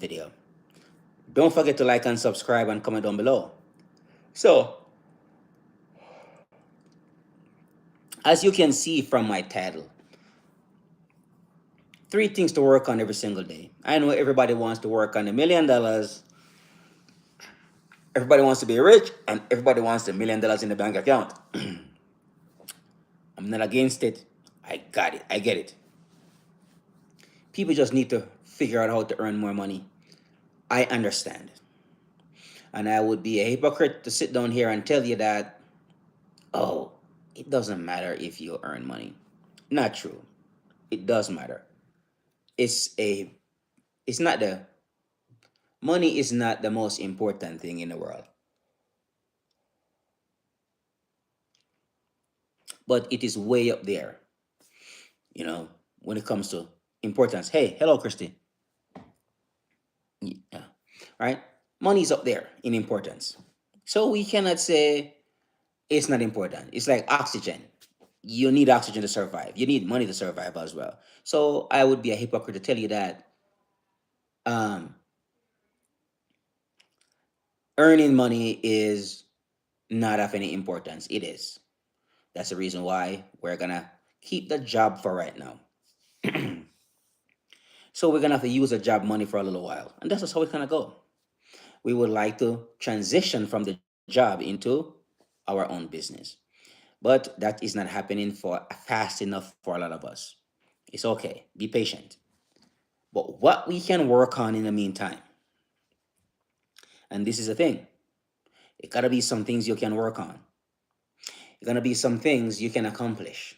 video. Don't forget to like and subscribe and comment down below. So, as you can see from my title, three things to work on every single day. I know everybody wants to work on $1 million, everybody wants to be rich, and everybody wants $1 million in the bank account. I'm not against it. I got it. I get it. People just need to figure out how to earn more money. I understand. And I would be a hypocrite to sit down here and tell you that, oh, it doesn't matter if you earn money. Not true. It does matter. It's a it's not the money is not the most important thing in the world, but it is way up there, you know, when it comes to importance. Hey, hello, Christy. Yeah, right? Money is up there in importance. So we cannot say it's not important. It's like oxygen. You need oxygen to survive. You need money to survive as well. So I would be a hypocrite to tell you that um, earning money is not of any importance. It is. That's the reason why we're gonna keep the job for right now. So we're gonna have to use the job money for a little while, and that's just how it's gonna go. We would like to transition from the job into our own business, but that is not happening for fast enough for a lot of us. It's okay. Be patient. But what we can work on in the meantime, and this is the thing, it gotta be some things you can work on. It gonna be some things you can accomplish.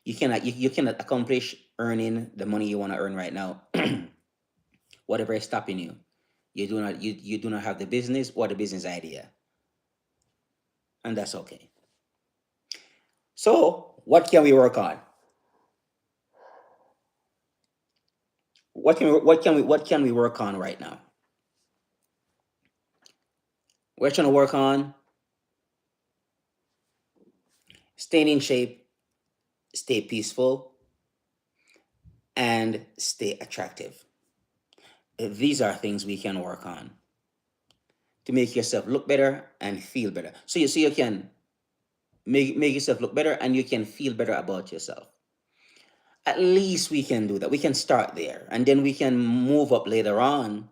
You cannot accomplish earning the money you want to earn right now. Whatever is stopping you, you do not have the business or the business idea, and that's okay. So what can we work on? What can we work on right now? We're trying to work on staying in shape, stay peaceful, and stay attractive. These are things we can work on to make yourself look better and feel better. So you can make yourself look better and you can feel better about yourself. At least we can do that. We can start there and then we can move up later on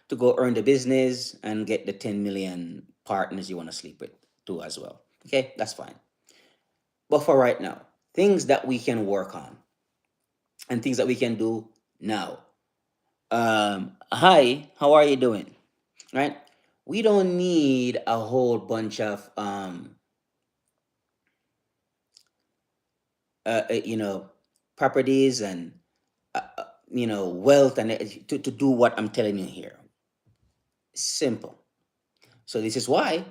to go earn the business and get the 10 million partners you want to sleep with too as well. Okay, that's fine. But for right now, things that we can work on and things that we can do now. Hi, how are you doing? Right? We don't need a whole bunch of you know, properties and wealth and to do what I'm telling you here. Simple. So this is why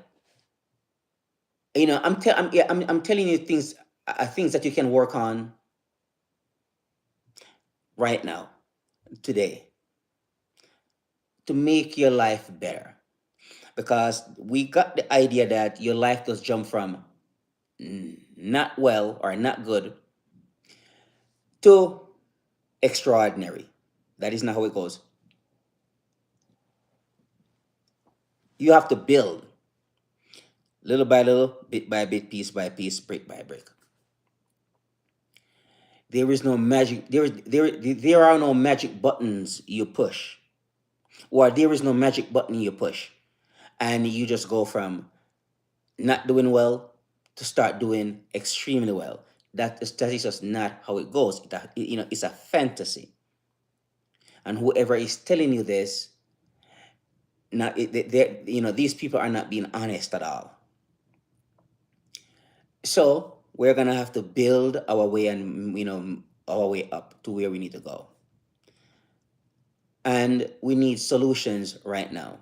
I'm telling you things that you can work on right now, today, to make your life better. Because we got the idea that your life does jump from not well or not good to extraordinary. That is not how it goes. You have to build little by little, bit by bit, piece by piece, brick by brick. There is no magic. There are no magic buttons you push, or there is no magic button you push, and you just go from not doing well to start doing extremely well. That is just not how it goes. It's a fantasy, and whoever is telling you this, not these people are not being honest at all. So we're gonna have to build our way and our way up to where we need to go. And we need solutions right now.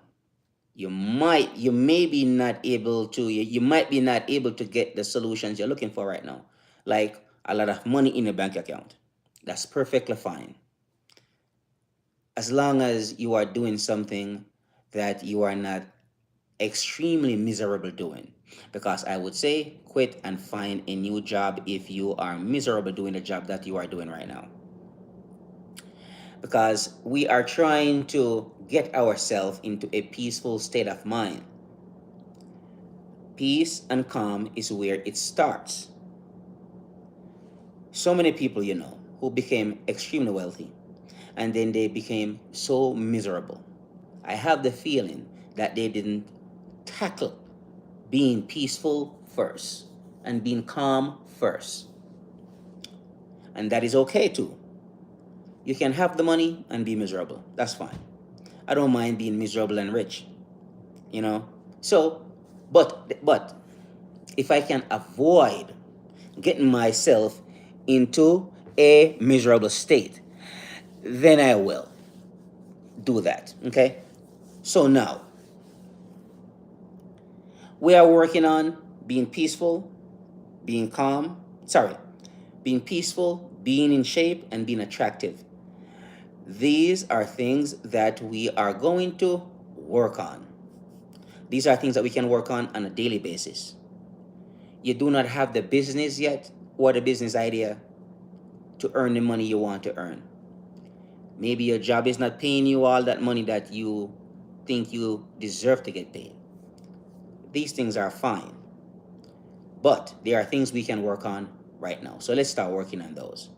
You may be not able to you might be not able to get the solutions you're looking for right now, like a lot of money in a bank account. That's perfectly fine, as long as you are doing something that you are not extremely miserable doing. Because I would say quit and find a new job if you are miserable doing the job that you are doing right now. because we are trying to get ourselves into a peaceful state of mind. Peace and calm is where it starts. So many people, who became extremely wealthy and then they became so miserable. I have the feeling that they didn't tackle being peaceful first and being calm first. And that is okay too. You can have the money and be miserable. That's fine. I don't mind being miserable and rich, you know. So, but if I can avoid getting myself into a miserable state, then I will do that. Okay? So now we are working on being peaceful, being calm, sorry, being peaceful, being in shape, and being attractive. These are things that we are going to work on. These are things that we can work on a daily basis. You do not have the business yet or the business idea to earn the money you want to earn. Maybe your job is not paying you all that money that you think you deserve to get paid. These things are fine, but there are things we can work on right now. So let's start working on those.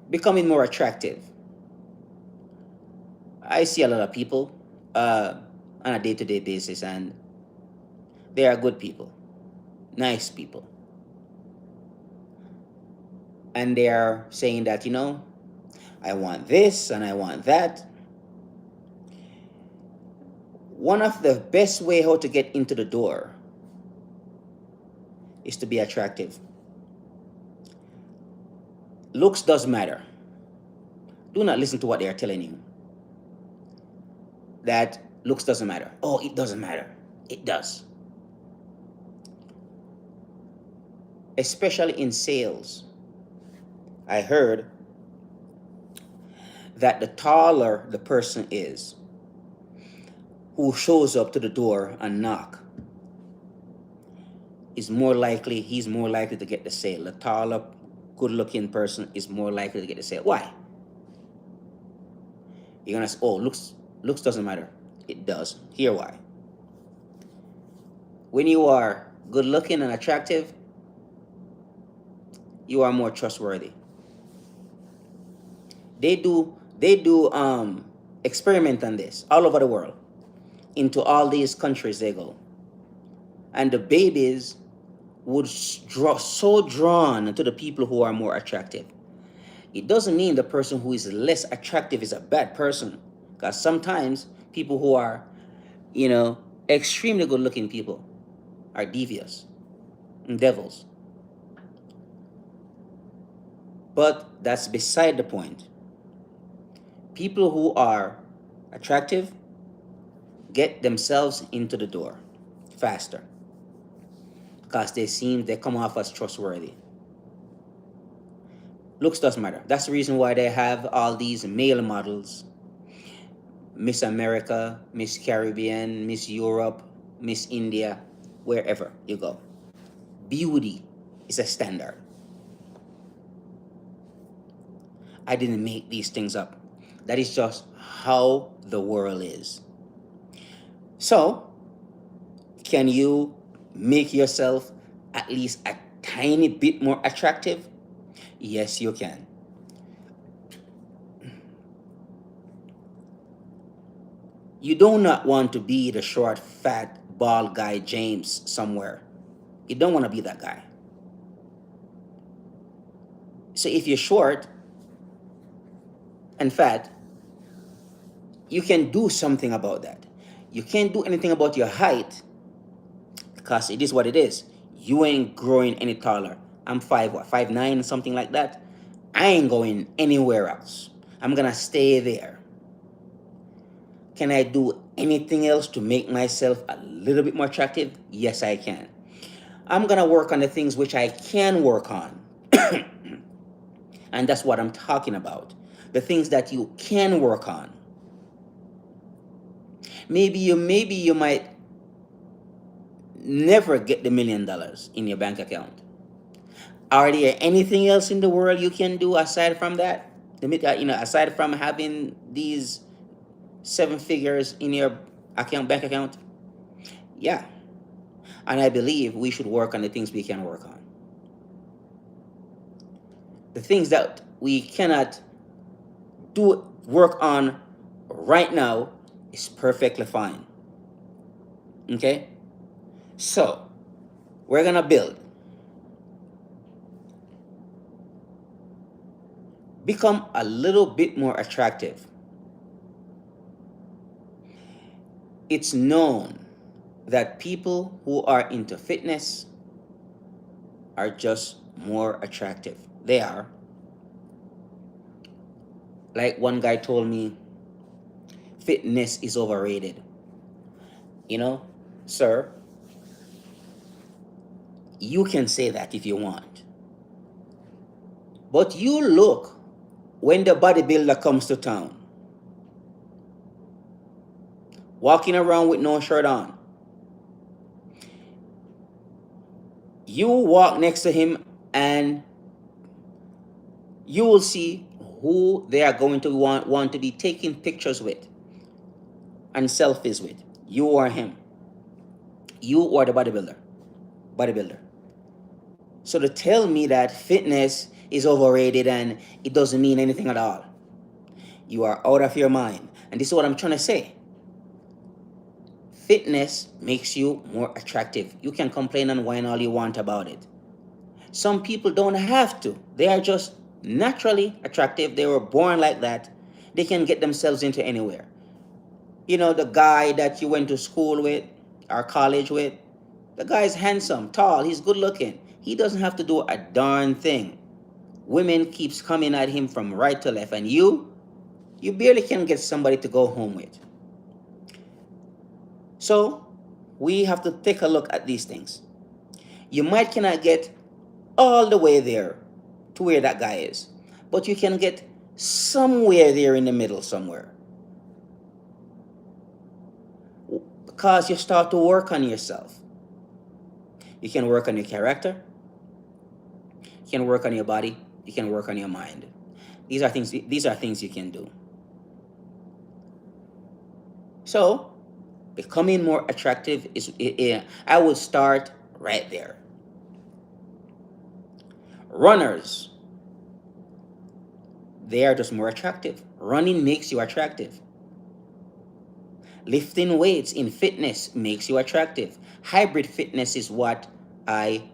Becoming more attractive. I see a lot of people on a day-to-day basis, and they are good people, nice people. And they are saying that, I want this and I want that. One of the best way how to get into the door is to be attractive. Looks does matter. Do not listen to what they are telling you. That looks doesn't matter. Oh, it doesn't matter. It does. Especially in sales. I heard that the taller the person is who shows up to the door and knock he's more likely to get the sale. The taller, good-looking person is more likely to get the sale. Why? You're gonna say, "Oh, looks doesn't matter." It does. Here why. When you are good-looking and attractive, you are more trustworthy. They do experiment on this all over the world. Into all these countries they go, and the babies would so drawn to the people who are more attractive. It doesn't mean the person who is less attractive is a bad person, because sometimes people who are, extremely good-looking people are devious and devils. But that's beside the point. People who are attractive get themselves into the door faster because they come off as trustworthy. Looks doesn't matter. That's the reason why they have all these male models. Miss America, Miss Caribbean, Miss Europe, Miss India, wherever you go. Beauty is a standard. I didn't make these things up. That is just how the world is. So, can you make yourself at least a tiny bit more attractive? Yes, you can. You do not want to be the short, fat, bald guy James somewhere. You don't want to be that guy. So if you're short and fat, you can do something about that. You can't do anything about your height because it is what it is. You ain't growing any taller. I'm 5'9", something like that. I ain't going anywhere else. I'm gonna stay there. Can I do anything else to make myself a little bit more attractive? Yes, I can. I'm gonna work on the things which I can work on. And that's what I'm talking about. The things that you can work on. Maybe you might never get the $1 million in your bank account. Are there anything else in the world you can do aside from that? Aside from having these seven figures in your bank account? Yeah. And I believe we should work on the things we can work on. The things that we cannot do work on right now is perfectly fine. Okay? So, we're gonna build. Become a little bit more attractive. It's known that people who are into fitness are just more attractive. They are. Like one guy told me, fitness is overrated. You know, sir, you can say that if you want. But you look when the bodybuilder comes to town, walking around with no shirt on. You walk next to him and you will see who they are going to want to be taking pictures with and selfies with. You or him. You or the bodybuilder. So to tell me that fitness is overrated and it doesn't mean anything at all, you are out of your mind. And this is what I'm trying to say. Fitness makes you more attractive. You can complain and whine all you want about it. Some people don't have to. They are just naturally attractive. They were born like that. They can get themselves into anywhere. You know, the guy that you went to school with or college with, the guy is handsome, tall, he's good looking. He doesn't have to do a darn thing. Women keeps coming at him from right to left, and you barely can get somebody to go home with. So we have to take a look at these things. You might cannot get all the way there to where that guy is, but you can get somewhere there in the middle somewhere. Because you start to work on yourself. You can work on your character. You can work on your body. You can work on your mind. These are things you can do. So, becoming more attractive I would start right there. Runners, they are just more attractive. Running makes you attractive. Lifting weights in fitness makes you attractive. Hybrid fitness is what I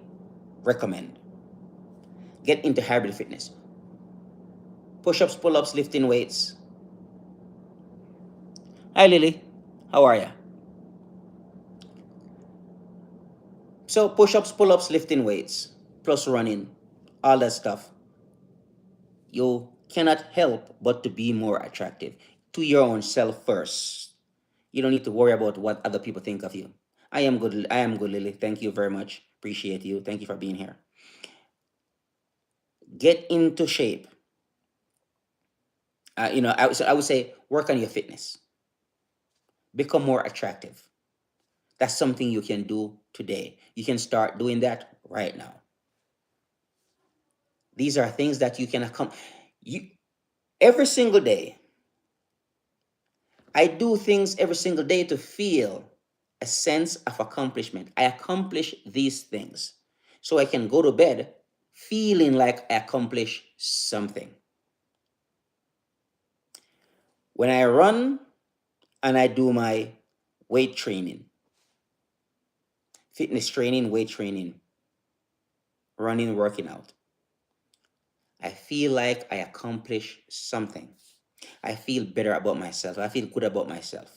recommend. Get into hybrid fitness. Push-ups, pull-ups, lifting weights. Hi Lily, how are you? So push-ups, pull-ups, lifting weights, plus running, all that stuff. You cannot help but to be more attractive to your own self first. You don't need to worry about what other people think of you. I am good. I am good, Lily. Thank you very much. Appreciate you. Thank you for being here. Get into shape. I would say work on your fitness. Become more attractive. That's something you can do today. You can start doing that right now. These are things that you can accomplish. Every single day. I do things every single day to feel a sense of accomplishment. I accomplish these things. So I can go to bed feeling like I accomplished something. When I run and I do my weight training, fitness training, weight training, running, working out, I feel like I accomplished something. I feel better about myself. I feel good about myself.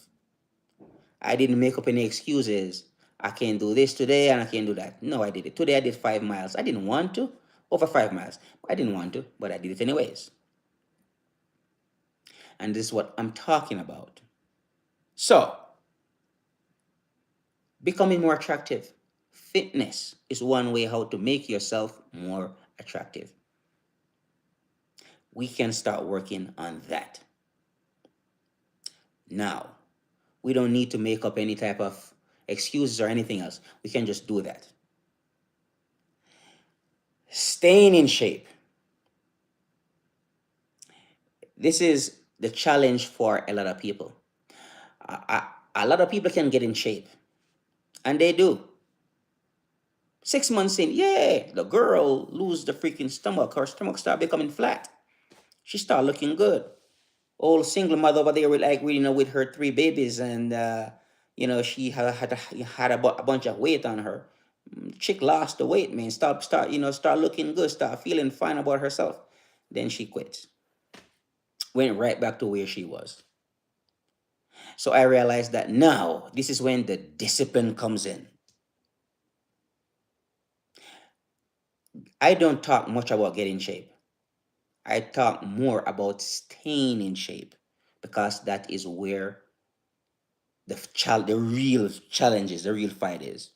I didn't make up any excuses. I can't do this today and I can't do that. No, I did it. Today I did 5 miles. I didn't want to. Over 5 miles. I didn't want to, but I did it anyways. And this is what I'm talking about. So, becoming more attractive. Fitness is one way how to make yourself more attractive. We can start working on that. Now, we don't need to make up any type of excuses or anything else. We can just do that. Staying in shape. This is the challenge for a lot of people. A lot of people can get in shape, and they do. 6 months in, yeah, the girl lose the freaking stomach. Her stomach start becoming flat. She start looking good. Old single mother over there with like, with her three babies, and she had a bunch of weight on her. Chick lost the weight, man. Start looking good. Start feeling fine about herself. Then she quit. Went right back to where she was. So I realized that now this is when the discipline comes in. I don't talk much about getting shape. I talk more about staying in shape, because that is where the real challenges, the real fight is.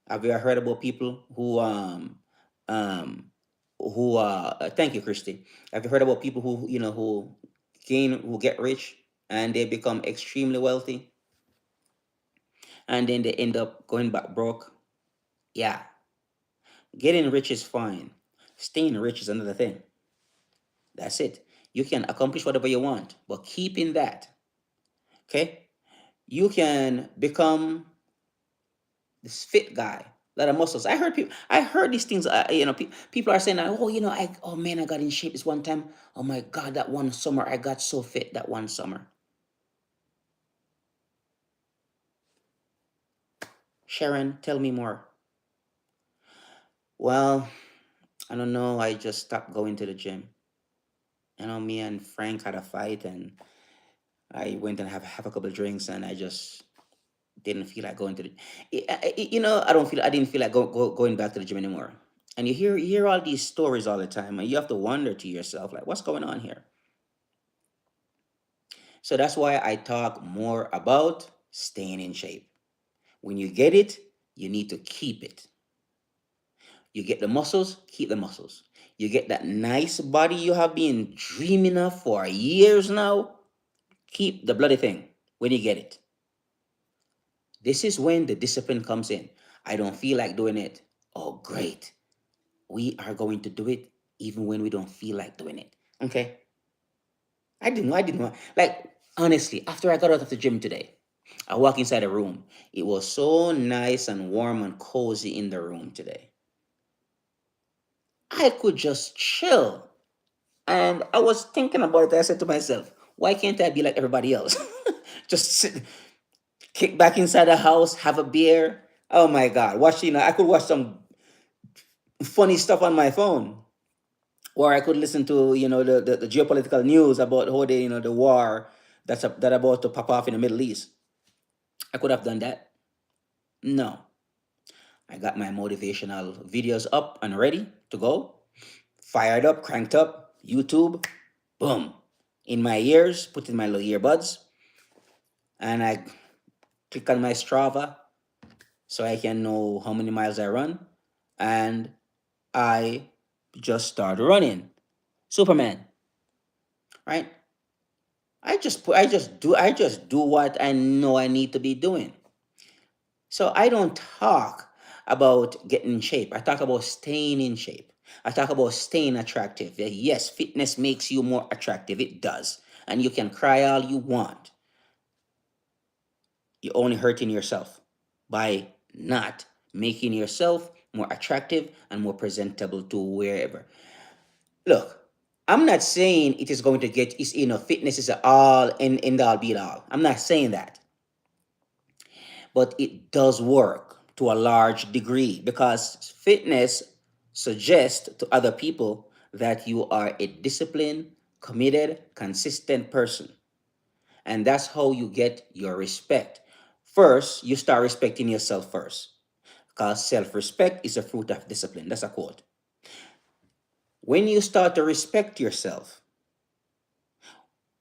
Have you ever heard about people who thank you, Christy. Have you heard about people who get rich and they become extremely wealthy, and then they end up going back broke? Yeah, getting rich is fine. Staying rich is another thing. That's it. You can accomplish whatever you want, but keeping that, okay? You can become this fit guy, a lot of muscles. I heard these things. People are saying, that, oh, oh man, I got in shape this one time. Oh my God, that one summer I got so fit. That one summer. Sharon, tell me more. Well, I don't know. I just stopped going to the gym. Me and Frank had a fight, and I went and have a couple of drinks, and I just didn't feel like going to the. I didn't feel like going back to the gym anymore. And you hear all these stories all the time, and you have to wonder to yourself, like, what's going on here? So that's why I talk more about staying in shape. When you get it, you need to keep it. You get the muscles, keep the muscles. You get that nice body you have been dreaming of for years now, keep the bloody thing when you get it. This is when the discipline comes in. I don't feel like doing it. Oh, great. We are going to do it even when we don't feel like doing it. Okay? I didn't know. Like, honestly, after I got out of the gym today, I walk inside a room. It was so nice and warm and cozy in the room today. I could just chill. And I was thinking about it. I said to myself, why can't I be like everybody else? Just sit, kick back inside the house, have a beer. Oh my God. I could watch some funny stuff on my phone. Or I could listen to, the geopolitical news about how the war that about to pop off in the Middle East. I could have done that. No. I got my motivational videos up and ready to go. Fired up, cranked up, YouTube, boom. In my ears, put in my little earbuds, and I click on my Strava so I can know how many miles I run. And I just start running. Superman, right? I just do what I know I need to be doing. So I don't talk about getting in shape. I talk about staying in shape. I talk about staying attractive. Yes, fitness makes you more attractive. It does. And you can cry all you want. You're only hurting yourself by not making yourself more attractive and more presentable to wherever. Look, I'm not saying it is going to get, fitness is all in all be all. I'm not saying that. But it does work to a large degree, because fitness suggests to other people that you are a disciplined, committed, consistent person. And that's how you get your respect. First, you start respecting yourself first, because self respect is a fruit of discipline. That's a quote. When you start to respect yourself,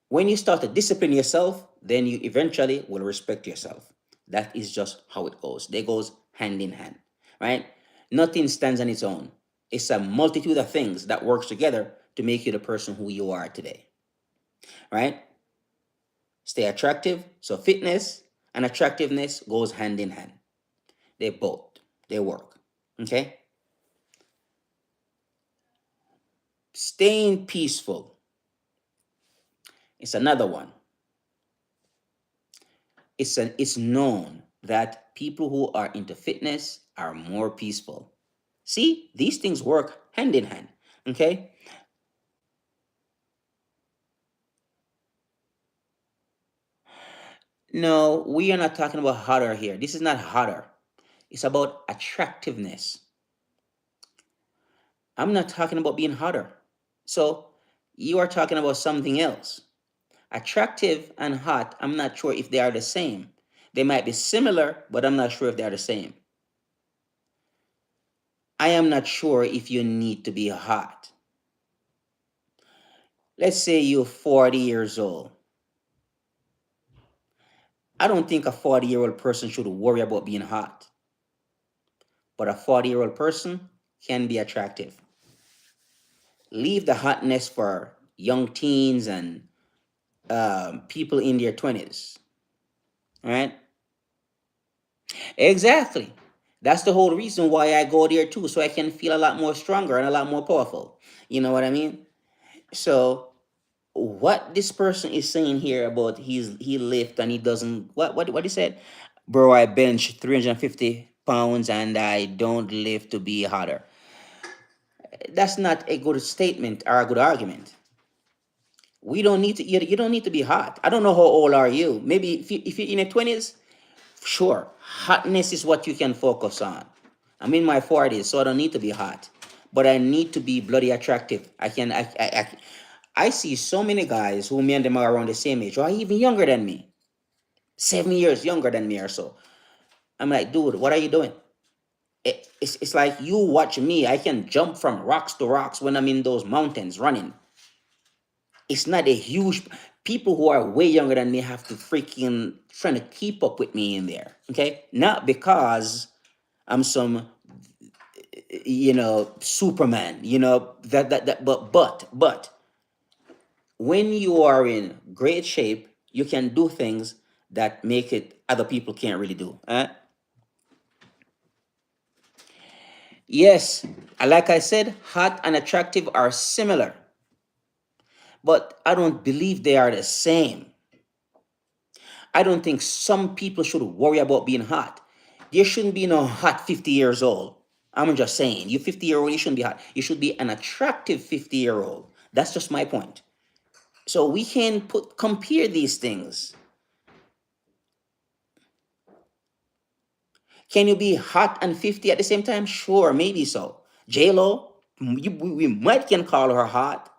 when you start to discipline yourself, then you eventually will respect yourself. That is just how it goes. They goes hand in hand, right? Nothing stands on its own. It's a multitude of things that works together to make you the person who you are today, right? Stay attractive. So fitness and attractiveness goes hand in hand. They both, they work. Okay? Staying peaceful is another one. It's known that people who are into fitness are more peaceful. See, these things work hand in hand. Okay? No, we are not talking about hotter here. This is not hotter. It's about attractiveness. I'm not talking about being hotter. So you are talking about something else. Attractive and hot, I'm not sure if they are the same. They might be similar, but I'm not sure if they are the same. I am not sure if you need to be hot. Let's say you're 40 years old. I don't think a 40-year-old person should worry about being hot, but a 40-year-old person can be attractive. Leave the hotness for young teens and people in their 20s. All right? Exactly. That's the whole reason why I go there too, so I can feel a lot more stronger and a lot more powerful. You know what I mean? So what this person is saying here about he lift and he doesn't what he said, bro, I bench 350 pounds and I don't lift to be hotter. That's not a good statement or a good argument. We don't need to you don't need to be hot. I don't know how old are you. Maybe if you're in your 20s, sure, hotness is what you can focus on. I'm in my 40s, so I don't need to be hot, but I need to be bloody attractive. I see so many guys who me and them are around the same age, or even younger than me, 7 years younger than me or so. I'm like, dude, what are you doing? It's like you watch me. I can jump from rocks to rocks when I'm in those mountains running. It's not a huge. People who are way younger than me have to freaking trying to keep up with me in there. Okay, not because I'm some Superman. But when you are in great shape, you can do things that make it other people can't really do. Yes, like I said, hot and attractive are similar, but I don't believe they are the same. I don't think some people should worry about being hot. There shouldn't be no hot 50 years old. I'm just saying, you 50-year-old, you shouldn't be hot. You should be an attractive 50-year-old. That's just my point. So we can compare these things. Can you be hot and 50 at the same time? Sure, maybe so. J-Lo, we might can call her hot,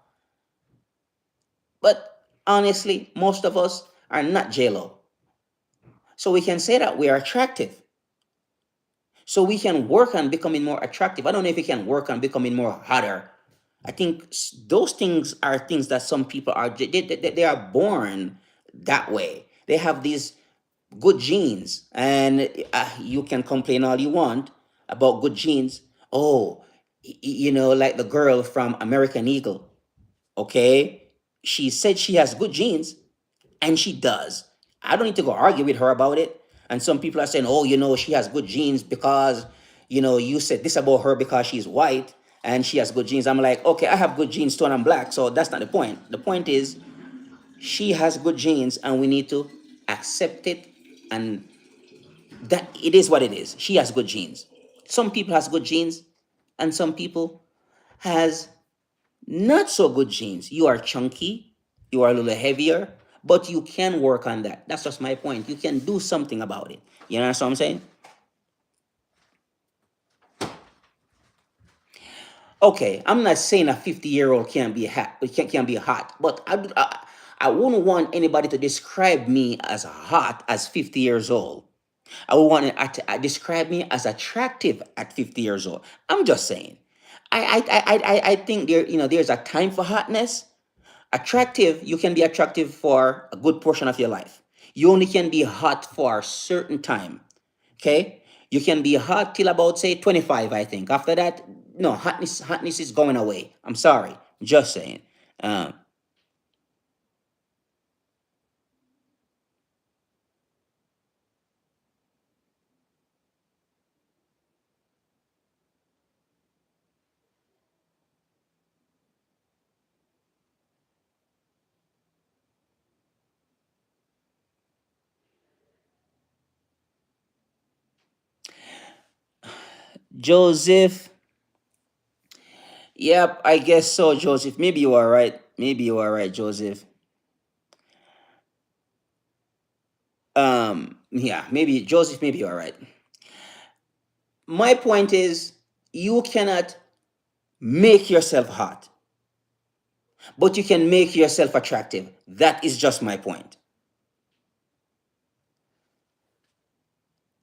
but honestly, most of us are not J-Lo. So we can say that we are attractive. So we can work on becoming more attractive. I don't know if we can work on becoming more hotter. I think those things are things that some people are, they are born that way. They have these good genes, and you can complain all you want about good genes. Oh, like the girl from American Eagle. Okay, she said she has good genes, and she does. I don't need to go argue with her about it. And some people are saying, oh, she has good genes because, you said this about her because she's white and she has good genes. I'm like, okay, I have good genes too, and I'm black. So that's not the point. The point is, she has good genes, and we need to accept it, and that it is what it is. She has good genes. Some people has good genes, and some people has not so good genes. You are chunky, you are a little heavier, but you can work on that. That's just my point. You can do something about it. You know what I'm saying? Okay, I'm not saying a 50-year-old can't be can be hot, but I wouldn't want anybody to describe me as hot as 50 years old. I would want to describe me as attractive at 50 years old. I'm just saying. I think there's a time for hotness. Attractive, you can be attractive for a good portion of your life. You only can be hot for a certain time. Okay? You can be hot till about say 25, I think. After that, no, hotness is going away. I'm sorry. Just saying. Um, Joseph. Yep, I guess so, Joseph. Maybe you are right. Maybe you are right, Joseph. Yeah, maybe Joseph, maybe you are right. My point is, you cannot make yourself hot, but you can make yourself attractive. That is just my point.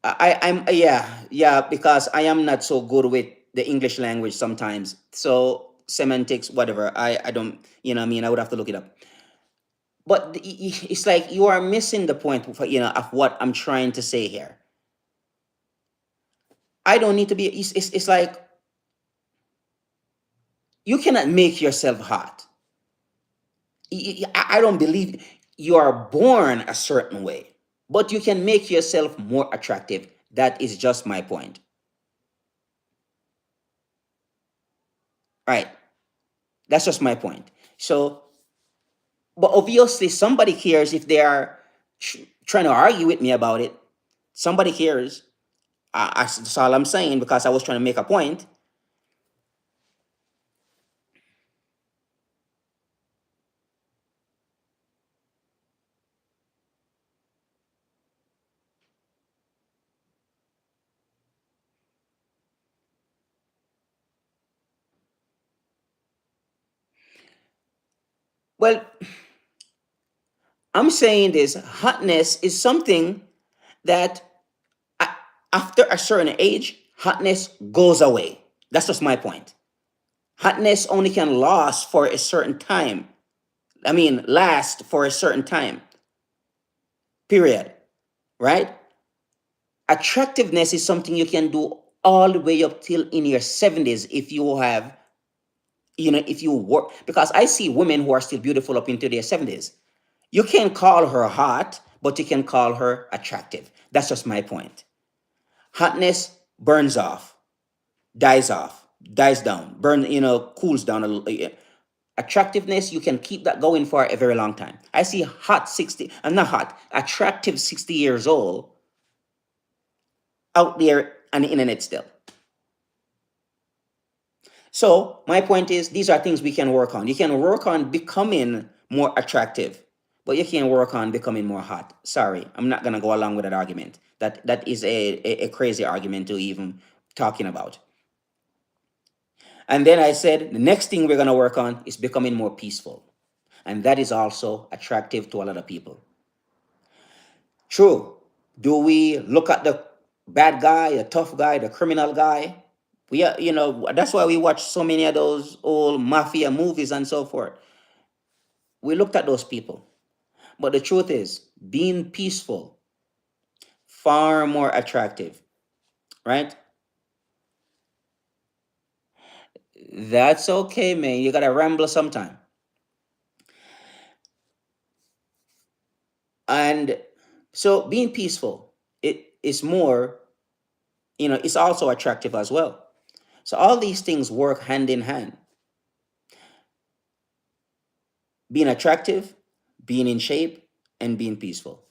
I'm yeah, because I am not so good with the English language sometimes. So semantics, whatever. I don't, you know what I mean, I would have to look it up. But it's like you are missing the point of, of what I'm trying to say here. I don't need to be, it's like you cannot make yourself hot. I don't believe you are born a certain way, but you can make yourself more attractive. That is just my point. Right. That's just my point. So, but obviously, somebody cares if they are trying to argue with me about it. Somebody cares. That's all I'm saying because I was trying to make a point. Well, I'm saying this hotness is something that a- after a certain age, hotness goes away. That's just my point. Hotness only can last for a certain time. I mean, last for a certain time, period. Right? Attractiveness is something you can do all the way up till in your 70s if you have, if you work. Because I see women who are still beautiful up into their 70s. You can call her hot, but you can call her attractive. That's just my point. Hotness burns off, dies down, cools down a little. Attractiveness, you can keep that going for a very long time. I see hot 60, I'm not hot, attractive 60 years old out there on the internet still. So my point is, these are things we can work on. You can work on becoming more attractive, but you can't work on becoming more hot. Sorry, I'm not gonna go along with that argument. That is a crazy argument to even talking about. And then I said the next thing we're gonna work on is becoming more peaceful, and that is also attractive to a lot of people. True. Do we look at the bad guy, the tough guy, the criminal guy? We are, that's why we watch so many of those old mafia movies and so forth. We looked at those people. But the truth is, being peaceful, far more attractive, right? That's okay, man. You gotta ramble sometime. And so being peaceful, it is more, it's also attractive as well. So all these things work hand in hand. Being attractive, being in shape, and being peaceful.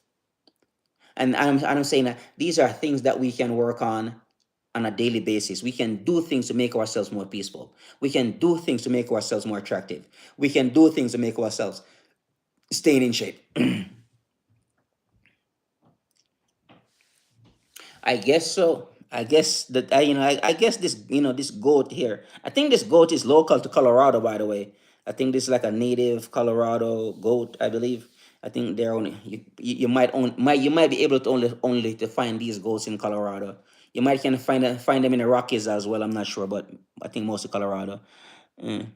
And I'm saying that these are things that we can work on a daily basis. We can do things to make ourselves more peaceful. We can do things to make ourselves more attractive. We can do things to make ourselves staying in shape. I guess so. I guess that I guess this this goat here. I think this goat is local to Colorado, by the way. I think this is like a native Colorado goat, I believe. I think they're only you might be able to only to find these goats in Colorado. You might can find them in the Rockies as well. I'm not sure, but I think mostly Colorado. Mm.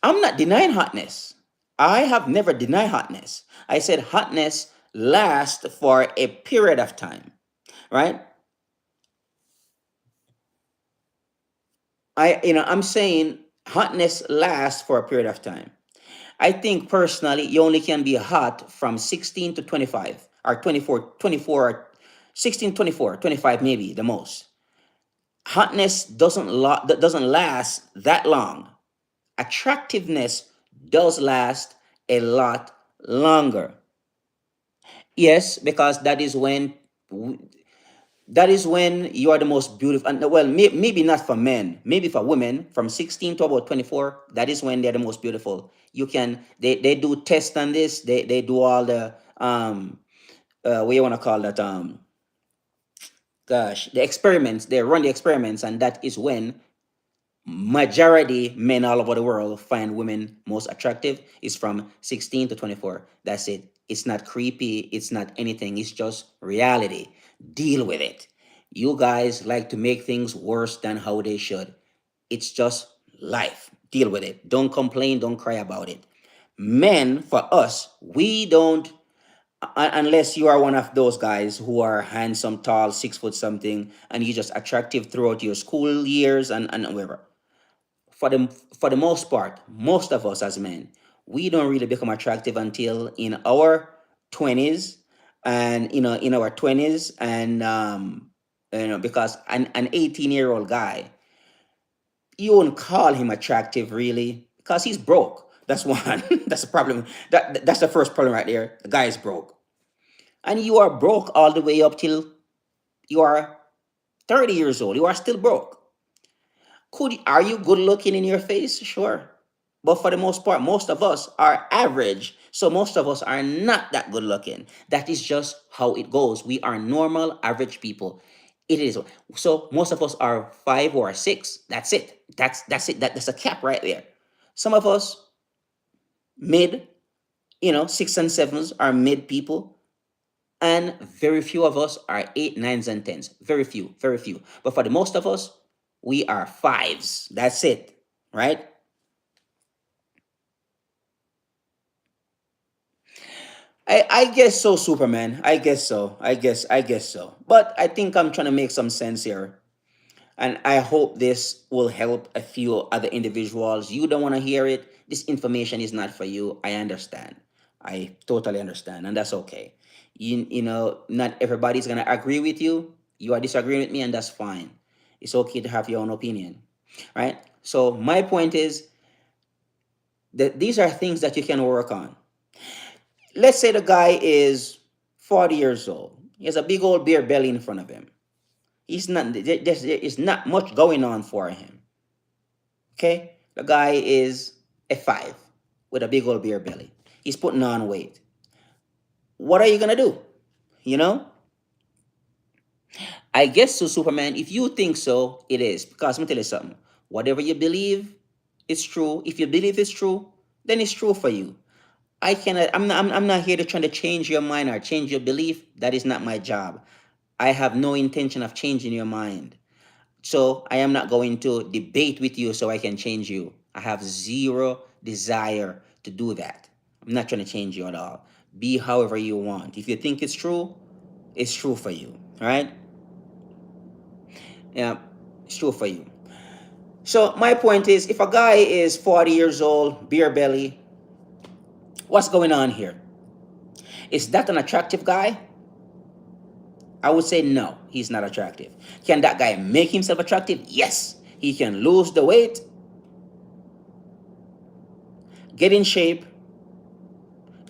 I'm not denying hotness. I have never denied hotness. I said hotness lasts for a period of time, right? I'm saying hotness lasts for a period of time. I think personally, you only can be hot from 16 to 25 or 24, 16, 24, 25 maybe the most. Hotness doesn't last that long. Attractiveness does last a lot longer. Yes, because that is when w- that is when you are the most beautiful. And well, maybe not for men, maybe for women from 16 to about 24. That is when they're the most beautiful. You can they do tests on this. They do all the what you want to call that, gosh, the experiments. They run the experiments, and that is when majority men all over the world find women most attractive is from 16 to 24. That's it. It's not creepy, it's not anything, it's just reality. Deal with it. You guys like to make things worse than how they should. It's just life. Deal with it. Don't complain, don't cry about it. Men, for us, we don't, unless you are one of those guys who are handsome, tall, 6 foot something, and you're just attractive throughout your school years and whatever. For the most part, most of us as men, we don't really become attractive until in our 20s, and in our 20s, and because an 18-year-old guy, you won't call him attractive really because he's broke. That's one. That's the problem. That's the first problem right there. The guy is broke, and you are broke all the way up till you are 30 years old. You are still broke. Are you good looking in your face? Sure. But for the most part, most of us are average. So most of us are not that good looking. That is just how it goes. We are normal, average people. It is. So most of us are 5 or 6. That's it. That's it. That's a cap right there. Some of us mid, 6 and 7s are mid people. And very few of us are 8, 9s, and 10s. Very few, very few. But for the most of us, we are 5s. That's it, right? I guess so, Superman. I guess so. I guess so. But I think I'm trying to make some sense here. And I hope this will help a few other individuals. You don't want to hear it. This information is not for you. I understand. I totally understand. And that's okay. Not everybody's going to agree with you. You are disagreeing with me, and that's fine. It's okay to have your own opinion. Right? So, my point is that these are things that you can work on. Let's say the guy is 40 years old. He has a big old beer belly in front of him. There's not much going on for him. Okay? The guy is a 5 with a big old beer belly. He's putting on weight. What are you going to do? You know? I guess so, Superman. If you think so, it is. Because let me tell you something. Whatever you believe, it's true. If you believe it's true, then it's true for you. I cannot. I'm not here to try to change your mind or change your belief. That is not my job. I have no intention of changing your mind. So I am not going to debate with you so I can change you. I have zero desire to do that. I'm not trying to change you at all. Be however you want. If you think it's true for you. All right? Yeah, it's true for you. So my point is, if a guy is 40 years old, beer belly, what's going on here? Is that an attractive guy? I would say no, he's not attractive. Can that guy make himself attractive? Yes. He can lose the weight, get in shape,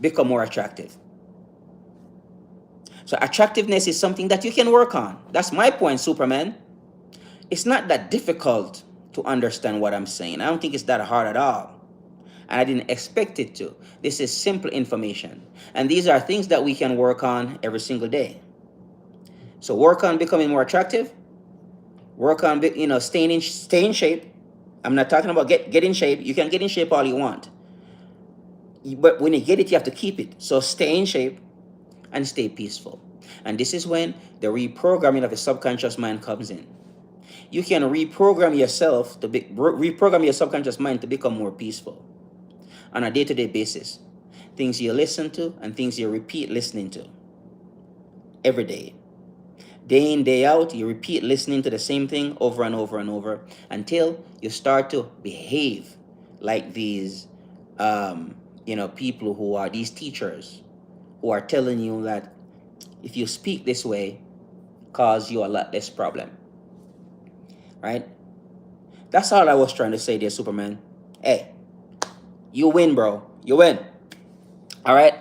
become more attractive. So attractiveness is something that you can work on. That's my point, Superman. It's not that difficult to understand what I'm saying. I don't think it's that hard at all. And I didn't expect it to. This is simple information. And these are things that we can work on every single day. So work on becoming more attractive. Work on stay in shape. I'm not talking about get in shape. You can get in shape all you want. But when you get it, you have to keep it. So stay in shape and stay peaceful. And this is when the reprogramming of the subconscious mind comes in. You can reprogram yourself reprogram your subconscious mind to become more peaceful on a day-to-day basis. Things you listen to and things you repeat listening to every day. Day in, day out, you repeat listening to the same thing over and over and over until you start to behave like these people who are these teachers who are telling you that if you speak this way, cause you a lot less problem. Right? That's all I was trying to say there, Superman. Hey, you win, bro. You win. All right?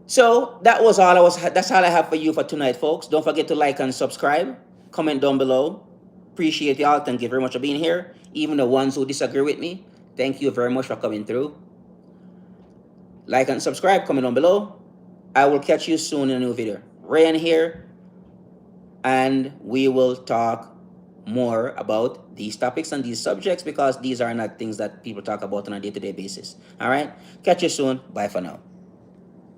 So that's all I have for you for tonight, folks. Don't forget to like and subscribe. Comment down below. Appreciate y'all. Thank you very much for being here. Even the ones who disagree with me, thank you very much for coming through. Like and subscribe. Comment down below. I will catch you soon in a new video. Ryan here, and we will talk more about these topics and these subjects because these are not things that people talk about on a day-to-day basis. All right? Catch you soon. Bye for now.